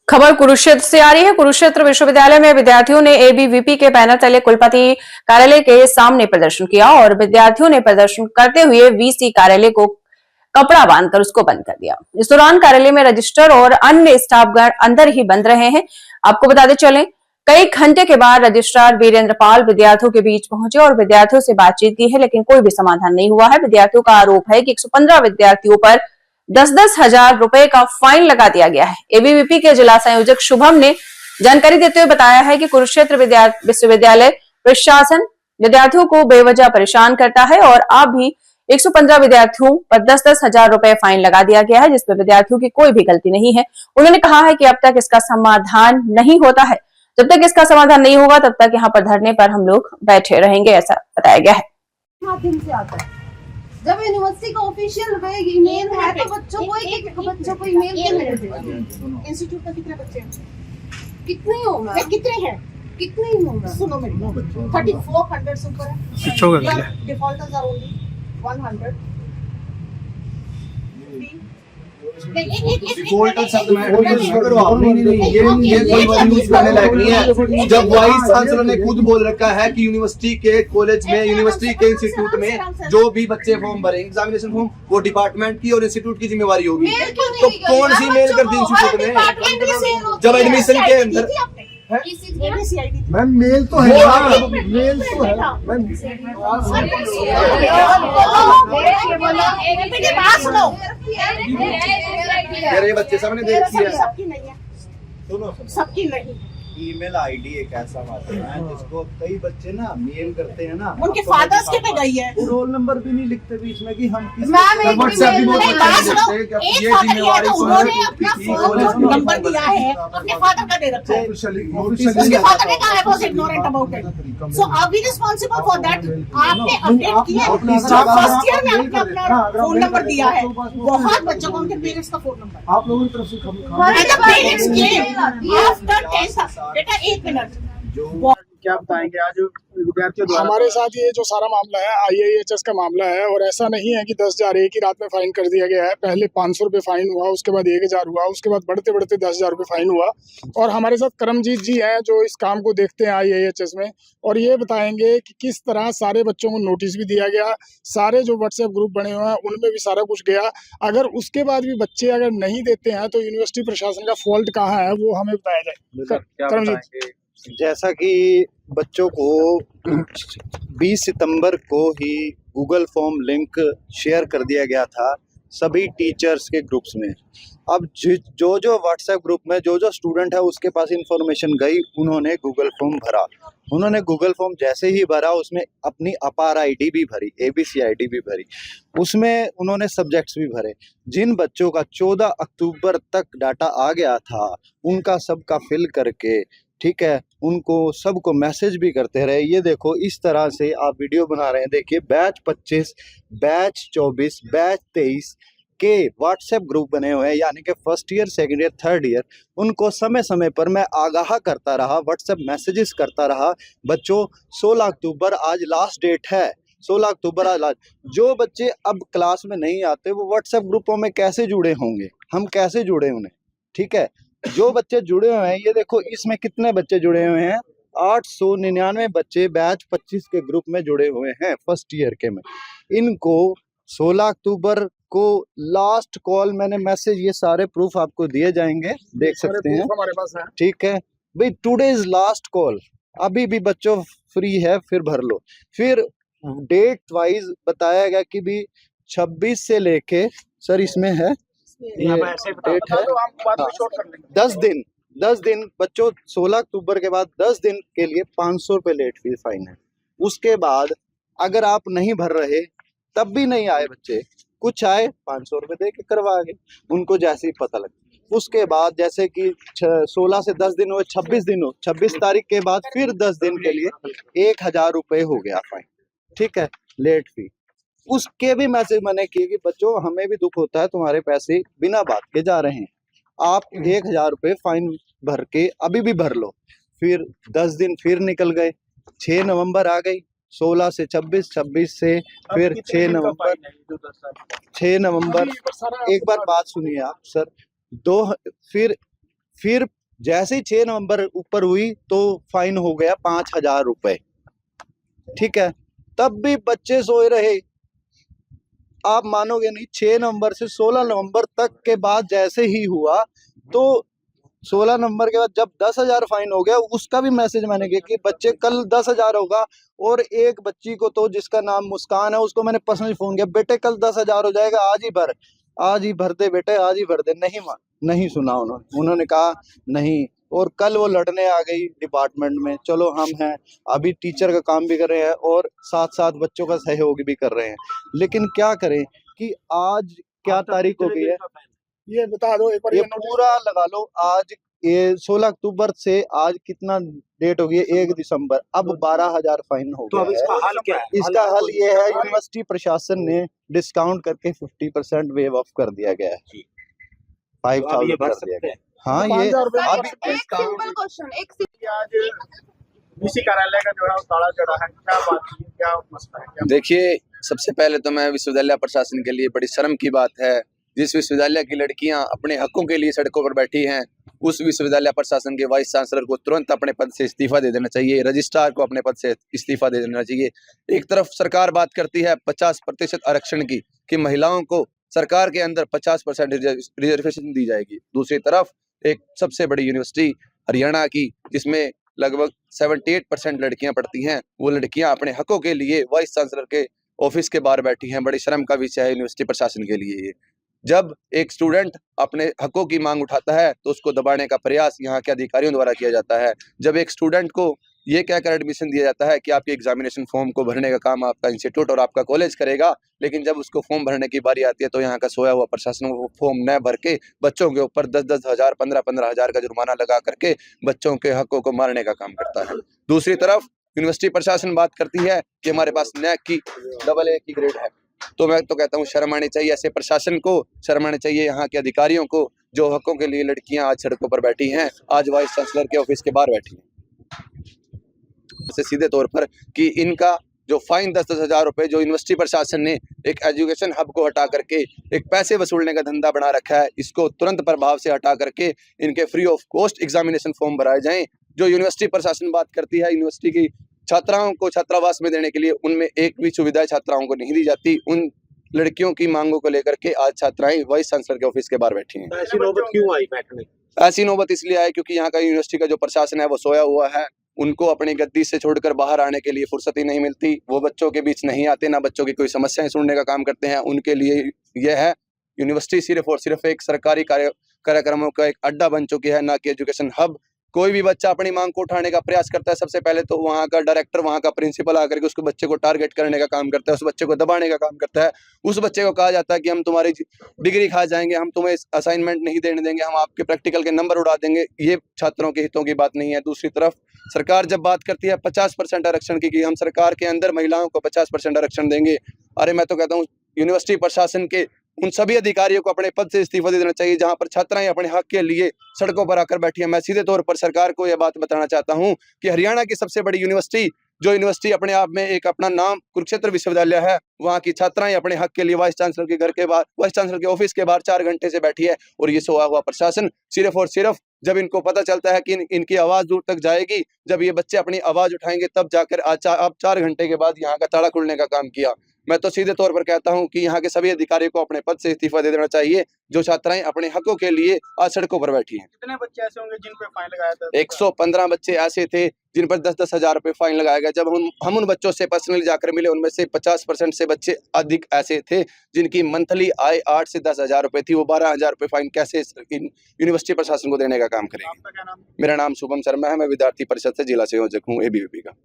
खबर कुरुक्षेत्र से आ रही है। कुरुक्षेत्र विश्वविद्यालय में विद्यार्थियों ने एबीवीपी के बैनर तले कुलपति कार्यालय के सामने प्रदर्शन किया और विद्यार्थियों ने प्रदर्शन करते हुए वीसी कार्यालय को कपड़ा बांधकर उसको बंद कर दिया। इस दौरान कार्यालय में रजिस्ट्रार और अन्य स्टाफगण अंदर ही बंद रहे हैं। आपको बताते चलें, कई घंटे के बाद रजिस्ट्रार वीरेंद्र पाल विद्यार्थियों के बीच पहुंचे और विद्यार्थियों से बातचीत की है, लेकिन कोई भी समाधान नहीं हुआ है। विद्यार्थियों का आरोप है कि 115 विद्यार्थियों पर 10-10 हजार रुपए का फाइन लगा दिया गया है। एबीवीपी के जिला संयोजक शुभम ने जानकारी देते हुए बताया है कि कुरुक्षेत्र विश्वविद्यालय प्रशासन विद्यार्थियों को बेवजह परेशान करता है और अब भी 115 विद्यार्थियों पर 10-10 हजार रुपए फाइन लगा दिया गया है, जिसमें विद्यार्थियों की कोई भी गलती नहीं है। उन्होंने कहा है कि अब तक इसका समाधान नहीं होता है। जब तक इसका समाधान नहीं होगा तब तक यहाँ पर धरने पर हम लोग बैठे रहेंगे, ऐसा बताया गया है। जब यूनिवर्सिटी का ऑफिशियल ईमेल है तो बच्चों को ईमेल क्यों नहीं भेजे? इंस्टीट्यूट का कितने बच्चे हैं? कितने होगा? कितने हैं? कितने ही होगा? सुनो मेरी 3400 से ऊपर है। Defaulters are only 100। डिफॉल्टर शब्द में ये कोई वर्ड यूज करने लायक नहीं है। जब वाइस चांसलर ने खुद बोल रखा है कि यूनिवर्सिटी के कॉलेज में, यूनिवर्सिटी के इंस्टीट्यूट में जो भी बच्चे फॉर्म भरेंगे एग्जामिनेशन फॉर्म, वो डिपार्टमेंट की और इंस्टीट्यूट की जिम्मेवारी होगी। तो कौन सी मेल कर दी इंस्टीट्यूट ने जब एडमिशन के अंदर? मैम मेल तो है, मेल तो है मेरे बच्चे सामने देखती है। सबकी नहीं। ईमेल आईडी एक ऐसा माध्यम है जिसको कई बच्चे ना मेल करते हैं ना, उनके फादर्स के पे गई है, रोल नंबर भी नहीं लिखते बीच में कि हम किस नंबर दिया है, अपने फादर का दे रखा है, उसके फादर ने कहा है was ignorant about it. So are we responsible for that? आपने अपडेट किया, फर्स्ट ईयर में आपने अपना फोन नंबर दिया है, बहुत बच्चों को उनके पेरेंट्स का फोन नंबर आप लोगों की तरफ से पेरेंट्स क्लेम आफ्टर 10 बेटा 1 मिनट क्या बताएंगे आज विद्यार्थियों द्वारा? हमारे साथ ये जो सारा मामला है IIHS का मामला है, और ऐसा नहीं है कि 10,000 एक ही रात में फाइन कर दिया गया है। पहले 500 रुपये फाइन हुआ, उसके बाद 1,000 हुआ, उसके बाद बढ़ते बढ़ते 10,000 रुपये फाइन हुआ। और हमारे साथ करमजीत जी हैं जो इस काम को देखते हैं IIHS में, और ये बताएंगे कि किस तरह सारे बच्चों को नोटिस भी दिया गया, सारे जो व्हाट्सएप ग्रुप बने हुए हैं उनमें भी सारा कुछ गया। अगर उसके बाद भी बच्चे अगर नहीं देते हैं तो यूनिवर्सिटी प्रशासन का फॉल्ट कहाँ है वो हमें बताया जाए। करमजीत, जैसा कि बच्चों को 20 सितंबर को ही गूगल फॉर्म लिंक शेयर कर दिया गया था सभी टीचर्स के ग्रुप्स में। अब जो जो व्हाट्सएप ग्रुप में जो स्टूडेंट है उसके पास इंफॉर्मेशन गई, उन्होंने गूगल फॉर्म भरा। उन्होंने गूगल फॉर्म जैसे ही भरा उसमें अपनी अपार आईडी भी भरी, ABC आईडी भी भरी, उसमें उन्होंने सब्जेक्ट्स भी भरे। जिन बच्चों का 14 अक्टूबर तक डाटा आ गया था उनका सबका फिल करके, ठीक है, उनको सबको मैसेज भी करते रहे। ये देखो इस तरह से आप वीडियो बना रहे हैं, देखिए बैच 25, बैच 24, बैच 23 के व्हाट्सएप ग्रुप बने हुए हैं, यानी कि first year, second year, third year. उनको समय समय पर मैं आगाह करता रहा, व्हाट्सएप मैसेजेस करता रहा। बच्चों 16 अक्टूबर आज लास्ट डेट है, 16 अक्टूबर आज लास्ट। जो बच्चे अब क्लास में नहीं आते वो व्हाट्सएप ग्रुपों में कैसे जुड़े होंगे, हम कैसे जुड़े उन्हें, ठीक है। जो बच्चे जुड़े हुए हैं, ये देखो इसमें कितने बच्चे जुड़े हुए हैं, 899 बच्चे बैच 25 के ग्रुप में जुड़े हुए हैं फर्स्ट ईयर के में। इनको 16 अक्टूबर को लास्ट कॉल मैंने मैसेज, ये सारे प्रूफ आपको दिए जाएंगे, देख सकते हैं हमारे पास है, ठीक है भाई। टुडे इज लास्ट कॉल, अभी भी बच्चों फ्री है, फिर भर लो। फिर डेट वाइज बताया गया कि भी 26 से लेके, सर इसमें है ये डेट है, 10 दिन बच्चों, 16 अक्टूबर के बाद 10 दिन के लिए 500 रुपये लेट फीस फाइन है। उसके बाद अगर आप नहीं भर रहे, तब भी नहीं आए बच्चे, कुछ आए 500 रुपये दे के करवा गए, उनको जैसे ही पता लगे। उसके बाद जैसे कि 16 से 10 दिन हुए, 26 दिन हो, 26 तारीख के बाद फिर 10 दिन के लिए 1,000 रुपये हो गया फाइन, ठीक है, लेट फी। उसके भी मैसेज मैंने किए कि बच्चों हमें भी दुख होता है, तुम्हारे पैसे बिना बात के जा रहे हैं, आप 1,000 रुपये फाइन भर के अभी भी भर लो। फिर 10 दिन फिर निकल गए, 6 नवंबर आ गई, 16 से 26, 26 से फिर 6 नवंबर, 6 नवंबर। एक बार बात सुनिए आप सर, फिर जैसे ही 6 नवंबर ऊपर हुई तो फाइन हो गया 5,000 रुपए। ठीक है, तब भी बच्चे सोए रहे। आप मानोगे नहीं, 6 नवंबर से 16 नवंबर तक के बाद जैसे ही हुआ तो 16 नवंबर के बाद जब 10,000 फाइन हो गया, उसका भी मैसेज मैंने किया कि बच्चे कल 10,000 होगा। और एक बच्ची को तो जिसका नाम मुस्कान है, उसको मैंने पर्सनली फोन किया, बेटे कल 10,000 हो जाएगा, आज ही भर दे बेटे, आज ही भर दे। नहीं सुना उन्होंने कहा नहीं। और कल वो लड़ने आ गई डिपार्टमेंट में। चलो हम हैं, अभी टीचर का काम भी कर रहे हैं और साथ साथ बच्चों का सहयोग भी कर रहे हैं, लेकिन क्या करें कि आज क्या तारीख हो गई है, ये बता दो एक बार, ये ये नोटिस पूरा लगा लो। आज ये 16 अक्टूबर से आज कितना डेट हो गई है, 1 दिसंबर, अब 12,000 फाइन हो तो गया अब इसका है। हल क्या है? इसका हल ये है, यूनिवर्सिटी प्रशासन ने डिस्काउंट करके 50% वेव ऑफ कर दिया गया है, जी। 5,000 ये भर कर सकते दिया गया। हैं। हाँ, ये 5,000 रुपए अभी एक सिंपल क्वेश्चन, एक आज डीसी कार्यालय का जो है वो ताला चढ़ा है, क्या बात है, क्या मसला है, क्या? देखिए, सबसे पहले तो मैं विश्वविद्यालय प्रशासन के लिए बड़ी शर्म की बात है, जिस विश्वविद्यालय की लड़कियां अपने हकों के लिए सड़कों पर बैठी हैं, उस विश्वविद्यालय प्रशासन के वाइस चांसलर को तुरंत अपने पद से इस्तीफा दे देना चाहिए, रजिस्ट्रार को अपने पद से इस्तीफा दे देना चाहिए। एक तरफ सरकार बात करती है 50% आरक्षण की, कि महिलाओं को सरकार के अंदर 50% रिजर्वेशन दी जाएगी। दूसरी तरफ एक सबसे बड़ी यूनिवर्सिटी हरियाणा की, जिसमें लगभग 78% लड़कियां पढ़ती हैं, वो लड़कियां अपने हकों के लिए वाइस चांसलर के ऑफिस के बाहर बैठी हैं। बड़ी शर्म का विषय है यूनिवर्सिटी प्रशासन के लिए ये। जब एक स्टूडेंट अपने हकों की मांग उठाता है तो उसको दबाने का प्रयास यहाँ के अधिकारियों द्वारा किया जाता है। जब एक स्टूडेंट को ये कहकर एडमिशन दिया जाता है कि आपके एग्जामिनेशन फॉर्म को भरने का काम आपका इंस्टीट्यूट और आपका कॉलेज करेगा, लेकिन जब उसको फॉर्म भरने की बारी आती है तो यहाँ का सोया हुआ प्रशासन वो फॉर्म न भर के बच्चों के ऊपर 10-10 हज़ार, 15-15 हज़ार का जुर्माना लगा करके बच्चों के हकों को मारने का काम करता है। दूसरी तरफ यूनिवर्सिटी प्रशासन बात करती है कि हमारे पास नैक की AA की ग्रेड है, तो मैं तो कहता हूँ शर्म आनी चाहिए ऐसे प्रशासन को, शर्म आनी चाहिए यहाँ के अधिकारियों को, जो हकों के लिए लड़कियां आज सड़कों पर बैठी हैं, आज वाइस चांसलर के ऑफिस के बाहर बैठी हैं। सीधे तौर पर कि इनका जो फाइन 10-10 हज़ार रुपए जो यूनिवर्सिटी प्रशासन ने एक एजुकेशन हब को हटा करके एक पैसे वसूलने का धंधा बना रखा है, इसको तुरंत प्रभाव से हटा करके इनके free of cost examination form भराए जाएं। जो यूनिवर्सिटी प्रशासन बात करती है यूनिवर्सिटी की छात्राओं को छात्रावास में देने के लिए, उनमें एक भी सुविधा छात्राओं को नहीं दी जाती। उन लड़कियों की मांगों को लेकर के आज छात्राएं वाइस चांसलर के ऑफिस के बाहर बैठी हैं। ऐसी नौबत क्यों आई बैठने? ऐसी नौबत इसलिए आई क्योंकि यहाँ का यूनिवर्सिटी का जो प्रशासन है वो सोया हुआ है। उनको अपनी गद्दी से छोड़कर बाहर आने के लिए फुर्सत ही नहीं मिलती। वो बच्चों के बीच नहीं आते, ना बच्चों की कोई समस्याएं सुनने का काम करते हैं। उनके लिए यह है यूनिवर्सिटी सिर्फ और सिर्फ एक सरकारी कार्यक्रमों का एक अड्डा बन चुकी है, ना कि एजुकेशन हब। कोई भी बच्चा अपनी मांग को उठाने का प्रयास करता है, सबसे पहले तो वहाँ का डायरेक्टर, वहाँ का प्रिंसिपल आकर के उसको बच्चे को टारगेट करने का काम करता है, उस बच्चे को दबाने का काम करता है। उस बच्चे को कहा जाता है कि हम तुम्हारी डिग्री खा जाएंगे, हम तुम्हें असाइनमेंट नहीं देने देंगे, हम आपके प्रैक्टिकल के नंबर उड़ा देंगे। ये छात्रों के हितों की बात नहीं है। दूसरी तरफ सरकार जब बात करती है 50% आरक्षण की, कि हम सरकार के अंदर महिलाओं को 50% आरक्षण देंगे, अरे मैं तो कहता हूँ यूनिवर्सिटी प्रशासन के उन सभी अधिकारियों को अपने पद से इस्तीफा दे देना चाहिए जहां पर छात्राएं अपने हक के लिए सड़कों पर आकर बैठी हैं। मैं सीधे तौर पर सरकार को यह बात बताना चाहता हूं कि हरियाणा की सबसे बड़ी यूनिवर्सिटी, जो यूनिवर्सिटी अपने आप में एक अपना नाम कुरुक्षेत्र विश्वविद्यालय है, वहां की छात्राएं अपने हक के लिए वाइस चांसलर के घर के बाहर, वाइस चांसलर के ऑफिस के बाहर 4 घंटे से बैठी है। और ये सोया हुआ प्रशासन सिर्फ और सिर्फ जब इनको पता चलता है कि इनकी आवाज दूर तक जाएगी, जब ये बच्चे अपनी आवाज उठाएंगे, तब जाकर अब 4 घंटे के बाद यहाँ का ताला खुलने का काम किया। मैं तो सीधे तौर पर कहता हूं कि यहाँ के सभी अधिकारियों को अपने पद से इस्तीफा दे देना चाहिए, जो छात्राएं अपने हकों के लिए आज सड़कों पर बैठी हैं। कितने बच्चे ऐसे होंगे जिन पे फाइन लगाया था? 115 बच्चे ऐसे थे जिन पर 10-10 हज़ार रुपए फाइन लगाया गया। जब हम उन बच्चों से पर्सनली जाकर मिले, उनमें से 50% से बच्चे अधिक ऐसे थे जिनकी मंथली आय 8 से 10 हज़ार रुपए थी। वो 12 हज़ार रुपए फाइन कैसे यूनिवर्सिटी प्रशासन को देने का काम करेंगे। आपका क्या नाम है? मेरा नाम शुभम शर्मा है, मैं विद्यार्थी परिषद से जिला संयोजक हूँ ABVP का।